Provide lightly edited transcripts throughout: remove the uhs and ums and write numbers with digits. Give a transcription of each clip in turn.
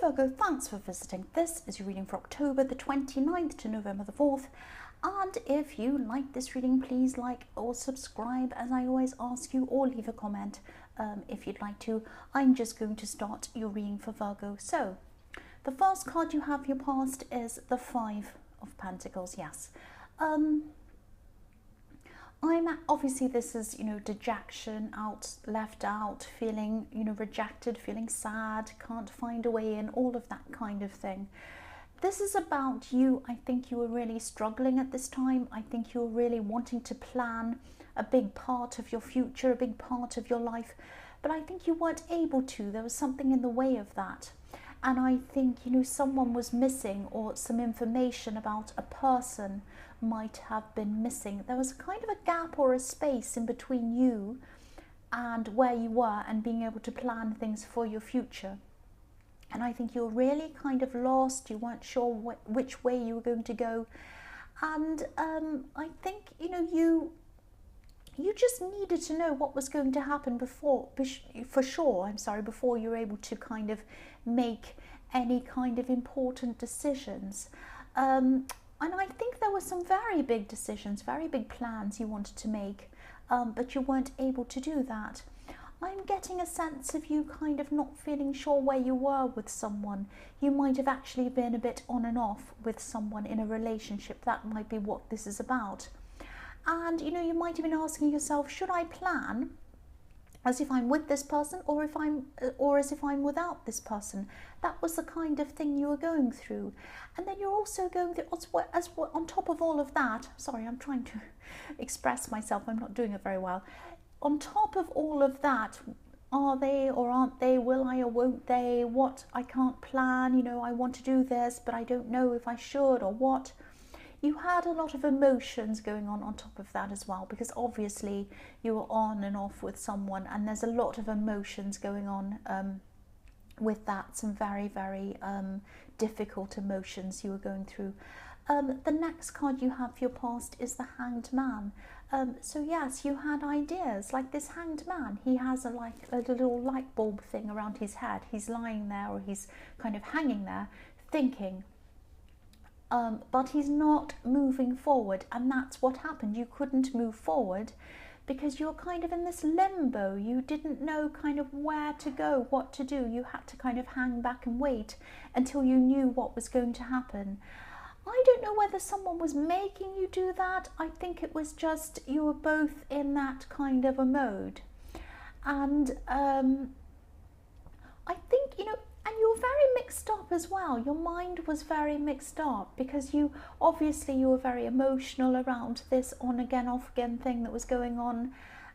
Virgo, thanks for visiting. This is your reading for October the 29th to November the 4th. And if you like this reading, please like or subscribe, as I always ask you, or leave a comment if you'd like to. I'm just going to start your reading for Virgo. So, the first card you have for your past is the Five of Pentacles. Yes. Obviously this is, dejection, left out, feeling, rejected, feeling sad, can't find a way in, all of that kind of thing. This is about you. I think you were really struggling at this time. I think you were really wanting to plan a big part of your future, a big part of your life, but I think you weren't able to. There was something in the way of that. And I think, someone was missing, or some information about a person might have been missing. There was kind of a gap or a space in between you and where you were and being able to plan things for your future. And I think you're really kind of lost. You weren't sure which way you were going to go. And I think, you just needed to know what was going to happen before you were able to kind of make any kind of important decisions. And I think there were some very big decisions, very big plans you wanted to make, but you weren't able to do that. I'm getting a sense of you kind of not feeling sure where you were with someone. You might have actually been a bit on and off with someone in a relationship. That might be what this is about. And, you might have been asking yourself, should I plan as if I'm with this person, or as if I'm without this person? That was the kind of thing you were going through. And then you're also going through, on top of all of that, sorry, I'm trying to express myself, I'm not doing it very well. On top of all of that, are they or aren't they, will I or won't they, what, I can't plan, I want to do this, but I don't know if I should or what. You had a lot of emotions going on top of that as well, because obviously you were on and off with someone, and there's a lot of emotions going on with that, some very, very difficult emotions you were going through. The next card you have for your past is the Hanged Man. So yes, you had ideas, like this Hanged Man. He has a little light bulb thing around his head. He's lying there, or he's kind of hanging there thinking. But he's not moving forward, and that's what happened. You couldn't move forward because you're kind of in this limbo. You didn't know kind of where to go, what to do. You had to kind of hang back and wait until you knew what was going to happen. I don't know whether someone was making you do that. I think it was just you were both in that kind of a mode. And I think, and you're very mixed up as well. Your mind was very mixed up because you were very emotional around this on again, off again thing that was going on.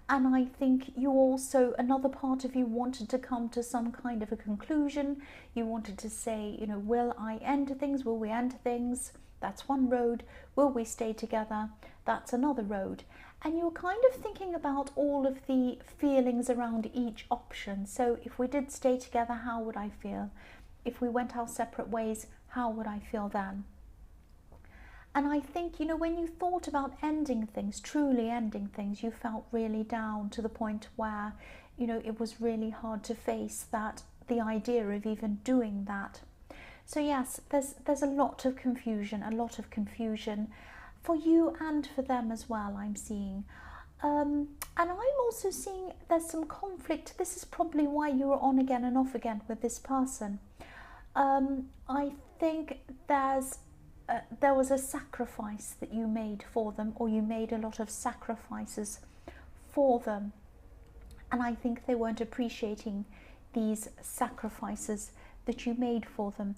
And I think you also, another part of you wanted to come to some kind of a conclusion. You wanted to say, will I end things? Will we end things? That's one road. Will we stay together? That's another road. And you're kind of thinking about all of the feelings around each option. So if we did stay together, how would I feel? If we went our separate ways, how would I feel then? And I think, when you thought about ending things, truly ending things, you felt really down to the point where, it was really hard to face the idea of even doing that. So yes, there's a lot of confusion for you and for them as well, I'm seeing. And I'm also seeing there's some conflict. This is probably why you were on again and off again with this person. I think there was a sacrifice that you made for them, or you made a lot of sacrifices for them. And I think they weren't appreciating these sacrifices that you made for them.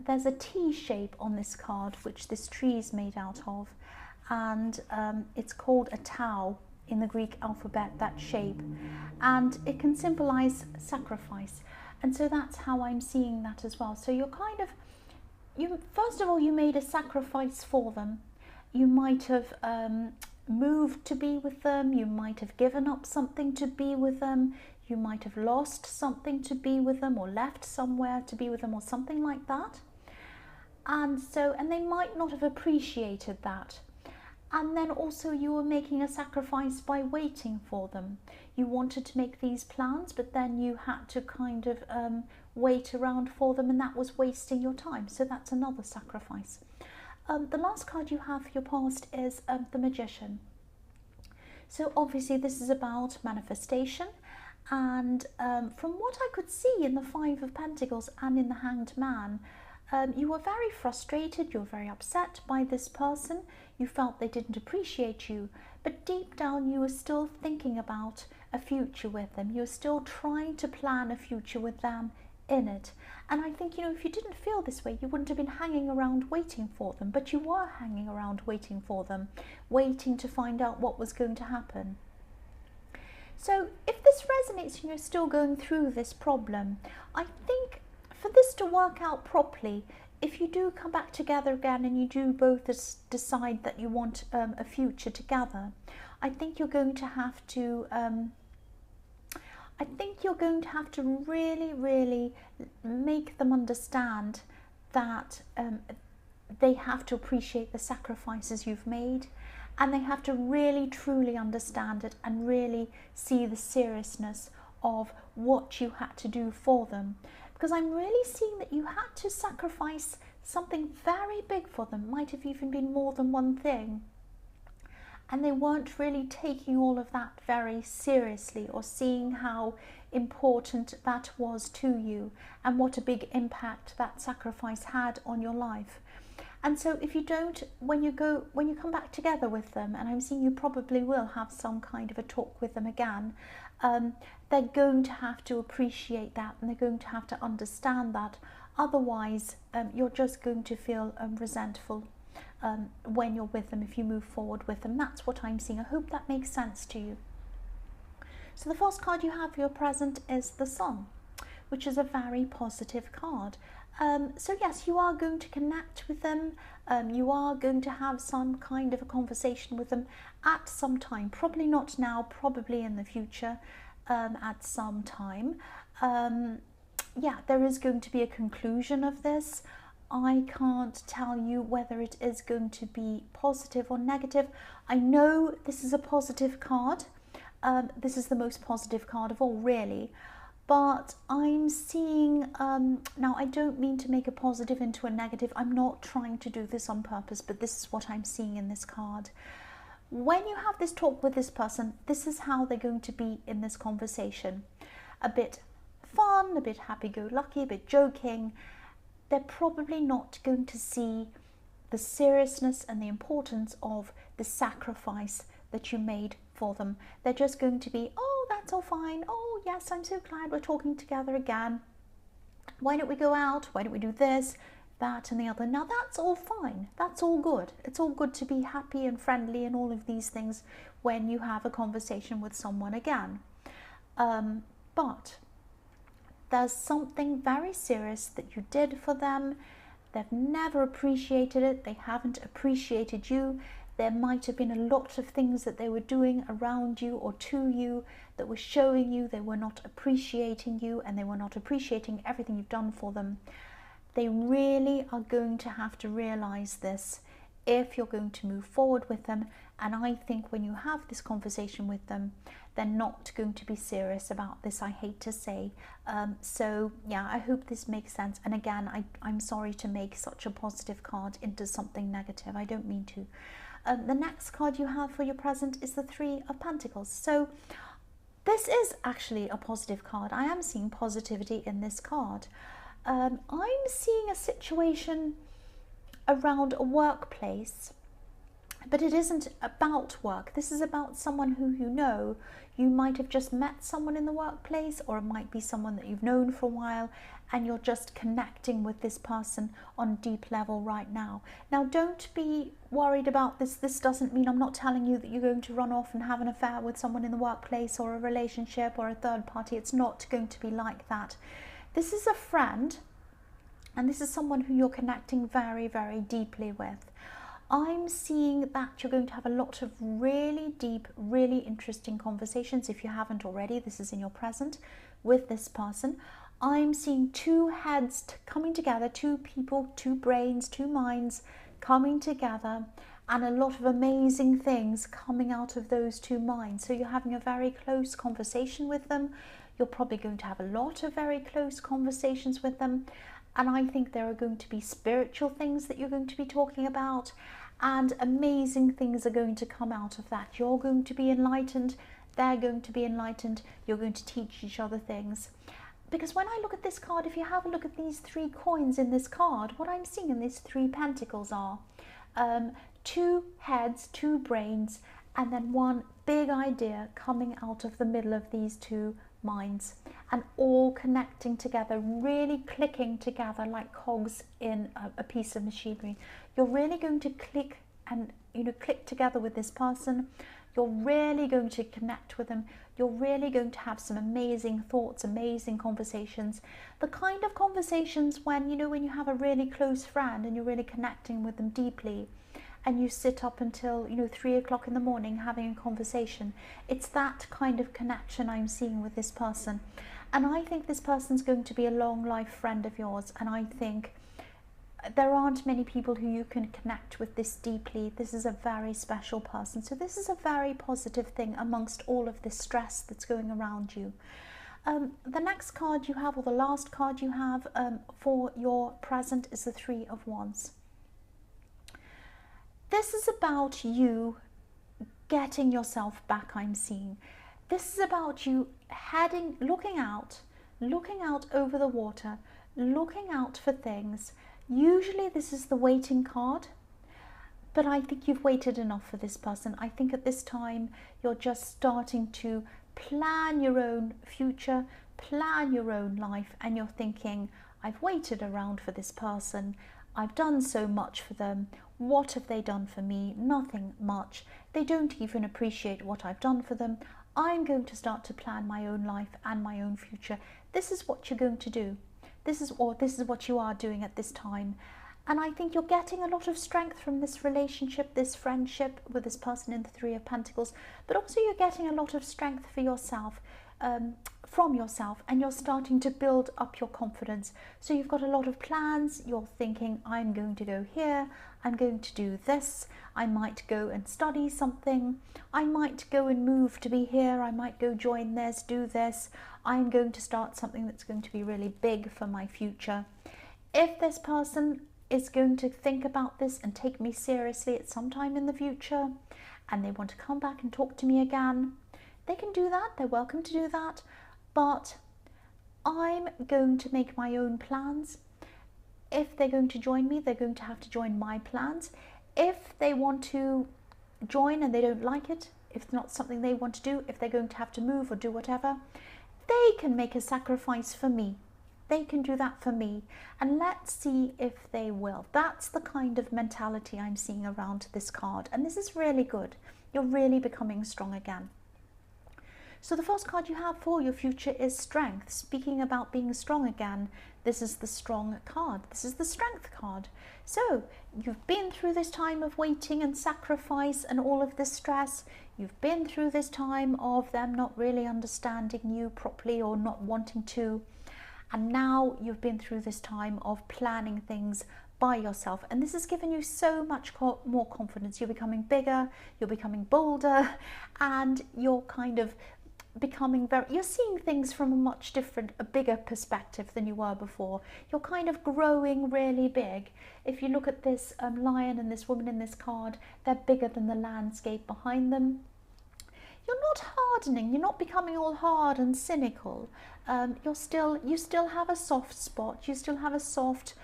There's a T shape on this card, which this tree is made out of, and it's called a tau in the Greek alphabet, that shape, and it can symbolize sacrifice. And so that's how I'm seeing that as well. So you're kind of, first of all, you made a sacrifice for them. You might have moved to be with them. You might have given up something to be with them. You might have lost something to be with them, or left somewhere to be with them, or something like that. And they might not have appreciated that. And then also you were making a sacrifice by waiting for them. You wanted to make these plans, but then you had to kind of wait around for them, and that was wasting your time. So that's another sacrifice. The last card you have for your past is the Magician. So obviously this is about manifestation, and from what I could see in the Five of Pentacles and in the Hanged Man, you were very frustrated, you were very upset by this person, you felt they didn't appreciate you, but deep down you were still thinking about a future with them, you were still trying to plan a future with them in it. And I think, you know, if you didn't feel this way, you wouldn't have been hanging around waiting for them, but you were hanging around waiting for them, waiting to find out what was going to happen. So if this resonates and you're still going through this problem, I think for this to work out properly, if you do come back together again and you do both decide that you want a future together, I think you're going to have to really, really make them understand that they have to appreciate the sacrifices you've made, and they have to really truly understand it and really see the seriousness of what you had to do for them. Because I'm really seeing that you had to sacrifice something very big for them, might have even been more than one thing. And they weren't really taking all of that very seriously, or seeing how important that was to you and what a big impact that sacrifice had on your life. And so if you don't, when you come back together with them, and I'm seeing you probably will have some kind of a talk with them again, they're going to have to appreciate that, and they're going to have to understand that. Otherwise, you're just going to feel resentful when you're with them, if you move forward with them. That's what I'm seeing. I hope that makes sense to you. So the first card you have for your present is the Sun, which is a very positive card. So yes, you are going to connect with them. You are going to have some kind of a conversation with them at some time. Probably not now, probably in the future, at some time. Yeah, there is going to be a conclusion of this. I can't tell you whether it is going to be positive or negative. I know this is a positive card. This is the most positive card of all, really. But I'm seeing, now I don't mean to make a positive into a negative. I'm not trying to do this on purpose, but this is what I'm seeing in this card. When you have this talk with this person, this is how they're going to be in this conversation. A bit fun, a bit happy-go-lucky, a bit joking. They're probably not going to see the seriousness and the importance of the sacrifice that you made for them. They're just going to be, oh, that's all fine. Oh, yes, I'm so glad we're talking together again. Why don't we go out? Why don't we do this, that, and the other? Now, that's all fine. That's all good. It's all good to be happy and friendly and all of these things when you have a conversation with someone again. But there's something very serious that you did for them. They've never appreciated it. They haven't appreciated you. There might have been a lot of things that they were doing around you or to you that were showing you they were not appreciating you, and they were not appreciating everything you've done for them. They really are going to have to realize this if you're going to move forward with them. And I think when you have this conversation with them, they're not going to be serious about this, I hate to say. So yeah, I hope this makes sense. And again, I'm sorry to make such a positive card into something negative. I don't mean to. The next card you have for your present is the Three of Pentacles. So this is actually a positive card. I am seeing positivity in this card. I'm seeing a situation around a workplace, but it isn't about work. This is about someone who you know. You might have just met someone in the workplace, or it might be someone that you've known for a while, and you're just connecting with this person on a deep level right now. Now, don't be worried about this. This doesn't mean, I'm not telling you that you're going to run off and have an affair with someone in the workplace or a relationship or a third party. It's not going to be like that. This is a friend, and this is someone who you're connecting very, very deeply with. I'm seeing that you're going to have a lot of really deep, really interesting conversations. If you haven't already, this is in your present with this person. I'm seeing two heads coming together, two people, two brains, two minds coming together, and a lot of amazing things coming out of those two minds. So you're having a very close conversation with them. You're probably going to have a lot of very close conversations with them. And I think there are going to be spiritual things that you're going to be talking about, and amazing things are going to come out of that. You're going to be enlightened. They're going to be enlightened. You're going to teach each other things. Because when I look at this card, if you have a look at these 3 coins in this card, what I'm seeing in these 3 pentacles are 2 heads, 2 brains, and then 1 big idea coming out of the middle of these 2 minds, and all connecting together, really clicking together like cogs in a piece of machinery. You're really going to click and click together with this person. You're really going to connect with them. You're really going to have some amazing thoughts, amazing conversations. The kind of conversations when you have a really close friend and you're really connecting with them deeply, and you sit up until 3 o'clock in the morning having a conversation. It's that kind of connection I'm seeing with this person. And I think this person's going to be a long life friend of yours. And I think there aren't many people who you can connect with this deeply. This is a very special person. So this is a very positive thing amongst all of this stress that's going around you. The next card you have, or the last card you have for your present, is the 3 of Wands. This is about you getting yourself back, I'm seeing. This is about you looking out over the water, looking out for things. Usually this is the waiting card, but I think you've waited enough for this person. I think at this time you're just starting to plan your own future, plan your own life, and you're thinking, I've waited around for this person. I've done so much for them. What have they done for me? Nothing much. They don't even appreciate what I've done for them. I'm going to start to plan my own life and my own future. This is what you're going to do. This is what you are doing at this time. And I think you're getting a lot of strength from this relationship, this friendship with this person in the 3 of Pentacles, but also you're getting a lot of strength for yourself, from yourself, and you're starting to build up your confidence. So you've got a lot of plans. You're thinking, I'm going to go here, I'm going to do this, I might go and study something, I might go and move to be here, I might go join this, do this, I'm going to start something that's going to be really big for my future. If this person is going to think about this and take me seriously at some time in the future, and they want to come back and talk to me again, they can do that. They're welcome to do that. But I'm going to make my own plans. If they're going to join me, they're going to have to join my plans. If they want to join and they don't like it, if it's not something they want to do, if they're going to have to move or do whatever, they can make a sacrifice for me. They can do that for me. And let's see if they will. That's the kind of mentality I'm seeing around this card. And this is really good. You're really becoming strong again. So the first card you have for your future is Strength. Speaking about being strong again, this is the Strong card. This is the Strength card. So you've been through this time of waiting and sacrifice and all of this stress. You've been through this time of them not really understanding you properly or not wanting to. And now you've been through this time of planning things by yourself. And this has given you so much more confidence. You're becoming bigger, you're becoming bolder, and you're kind of becoming you're seeing things from a bigger perspective than you were before. You're kind of growing really big. If you look at this lion and this woman in this card, they're bigger than the landscape behind them. You're not hardening, you're not becoming all hard and cynical. You still have a soft spot, you still have a soft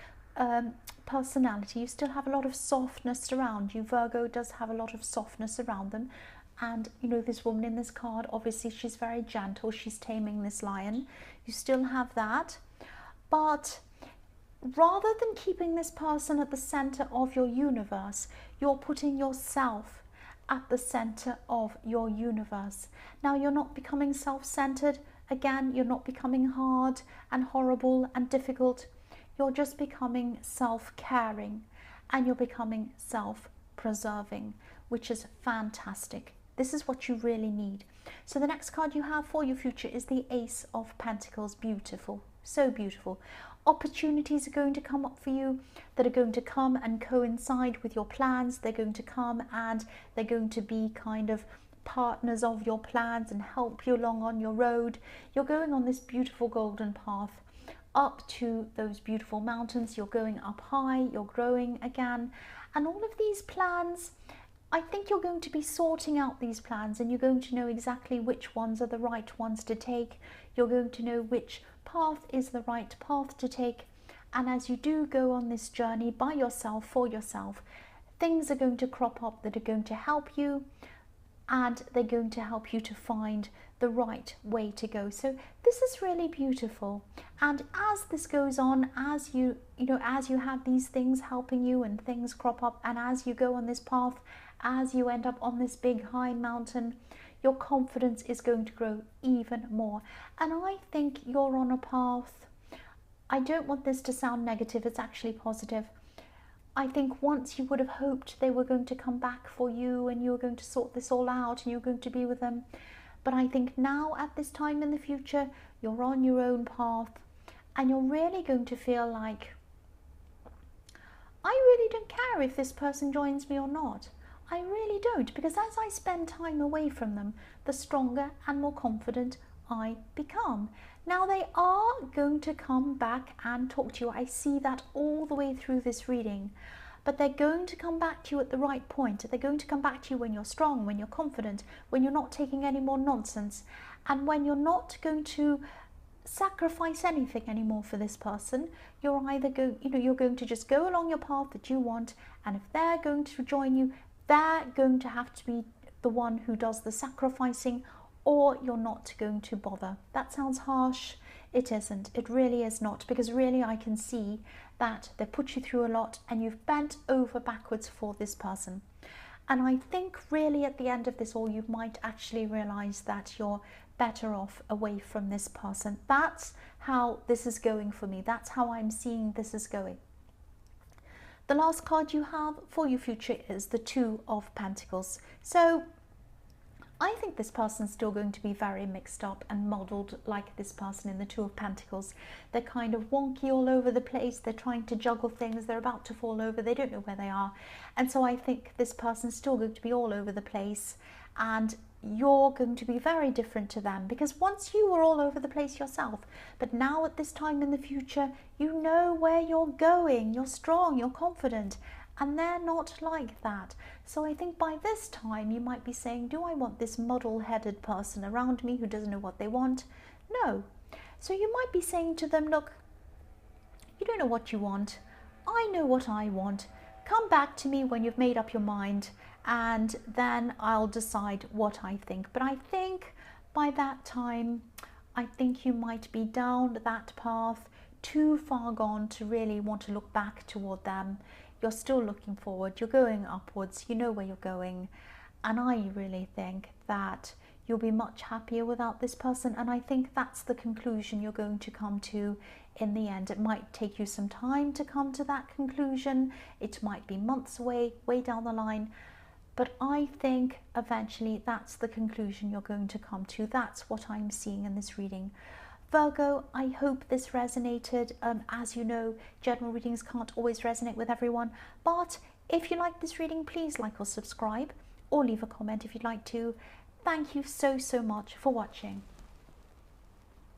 personality, you still have a lot of softness around you. Virgo does have a lot of softness around them. And this woman in this card, obviously she's very gentle, she's taming this lion. You still have that. But rather than keeping this person at the center of your universe, you're putting yourself at the center of your universe. Now you're not becoming self-centered. Again, you're not becoming hard and horrible and difficult. You're just becoming self-caring, and you're becoming self-preserving, which is fantastic. This is what you really need. So the next card you have for your future is the Ace of Pentacles. Beautiful, so beautiful. Opportunities are going to come up for you that are going to come and coincide with your plans. They're going to come and they're going to be kind of partners of your plans and help you along on your road. You're going on this beautiful golden path up to those beautiful mountains. You're going up high, you're growing again, and all of these plans, I think you're going to be sorting out these plans, and you're going to know exactly which ones are the right ones to take. You're going to know which path is the right path to take. And as you do go on this journey by yourself, for yourself, things are going to crop up that are going to help you, and they're going to help you to find the right way to go. So this is really beautiful. And as this goes on, as you have these things helping you and things crop up, and as you go on this path, as you end up on this big high mountain, your confidence is going to grow even more. And I think you're on a path. I don't want this to sound negative, it's actually positive. I think once you would have hoped they were going to come back for you and you were going to sort this all out and you were going to be with them. But I think now at this time in the future, you're on your own path and you're really going to feel like, I really don't care if this person joins me or not. I really don't, because as I spend time away from them, the stronger and more confident I become. Now they are going to come back and talk to you. I see that all the way through this reading. But they're going to come back to you at the right point. They're going to come back to you when you're strong, when you're confident, when you're not taking any more nonsense, and when you're not going to sacrifice anything anymore for this person. You're either you're going to just go along your path that you want, and if they're going to join you, they're going to have to be the one who does the sacrificing, or you're not going to bother. That sounds harsh. It isn't. It really is not, because really I can see that they put you through a lot and you've bent over backwards for this person. And I think really at the end of this all, you might actually realize that you're better off away from this person. That's how this is going for me. That's how I'm seeing this is going. The last card you have for your future is the Two of Pentacles. So I think this person's still going to be very mixed up and modelled like this person in the Two of Pentacles. They're kind of wonky all over the place. They're trying to juggle things. They're about to fall over. They don't know where they are. And so I think this person's still going to be all over the place. And you're going to be very different to them, because once you were all over the place yourself, but now at this time in the future, you know where you're going. You're strong, you're confident. And they're not like that. So I think by this time you might be saying, do I want this muddle-headed person around me who doesn't know what they want? No. So you might be saying to them, look, you don't know what you want. I know what I want. Come back to me when you've made up your mind, and then I'll decide what I think. But I think by that time, I think you might be down that path, too far gone to really want to look back toward them. You're still looking forward, you're going upwards, you know where you're going. And I really think that you'll be much happier without this person. And I think that's the conclusion you're going to come to in the end. It might take you some time to come to that conclusion. It might be months away, way down the line. But I think eventually that's the conclusion you're going to come to. That's what I'm seeing in this reading. Virgo, I hope this resonated. As you know, general readings can't always resonate with everyone. But if you like this reading, please like or subscribe, or leave a comment if you'd like to. Thank you so much for watching.